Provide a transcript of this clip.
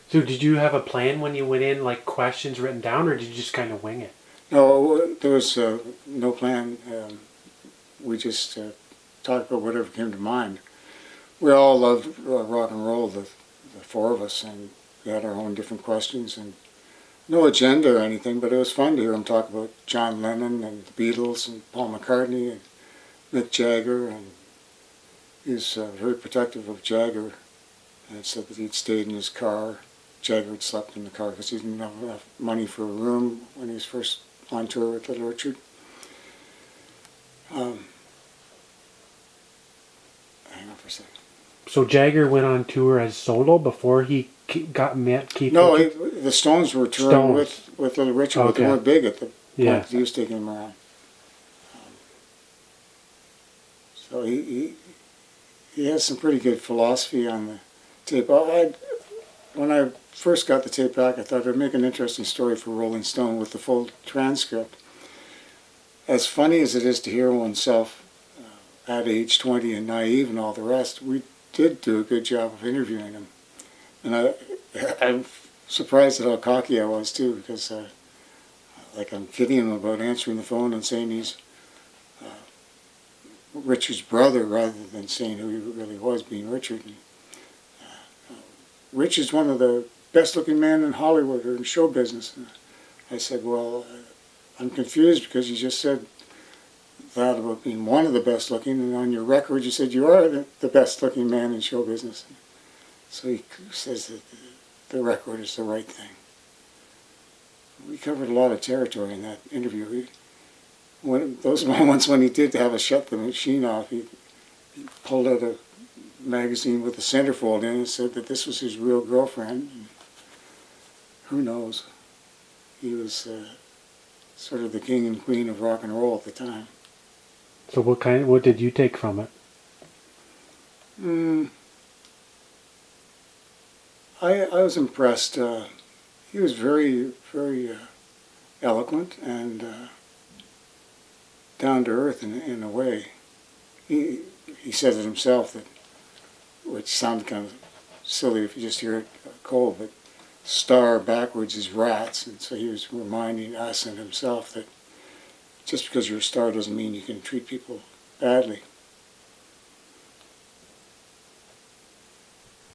So did you have a plan when you went in, like questions written down, or did you just kind of wing it? No, there was no plan. We just talked about whatever came to mind. We all loved rock and roll, the four of us, and we had our own different questions and no agenda or anything, but it was fun to hear him talk about John Lennon and the Beatles and Paul McCartney and Mick Jagger, and he was very protective of Jagger and said that he'd stayed in his car. Jagger had slept in the car because he didn't have enough money for a room when he was first on tour with Little Richard. Hang on for a second. So Jagger went on tour as solo before he met Keith No, Richards? the Stones were touring with Little Richard, but they weren't big at the point that he was taking him around. So he has some pretty good philosophy on the tape. When I first got the tape back, I thought it would make an interesting story for Rolling Stone with the full transcript. As funny as it is to hear oneself at age 20 and naive and all the rest, we did do a good job of interviewing him. And I'm surprised at how cocky I was too, because like I'm kidding him about answering the phone and saying he's Richard's brother rather than saying who he really was, being Richard. And, Rich is one of the best-looking men in Hollywood or in show business. And I said, well, I'm confused because you just said that about being one of the best-looking, and on your record you said you are the best-looking man in show business. So he says that the record is the right thing. We covered a lot of territory in that interview. Those moments when he did have to shut the machine off, he pulled out a magazine with a centerfold in it and said that this was his real girlfriend. And who knows? He was sort of the king and queen of rock and roll at the time. So what did you take from it? I was impressed. He was very, very eloquent and down to earth in a way. He said it himself, that, which sounded kind of silly if you just hear it cold, but star backwards is rats, and so he was reminding us and himself that just because you're a star doesn't mean you can treat people badly.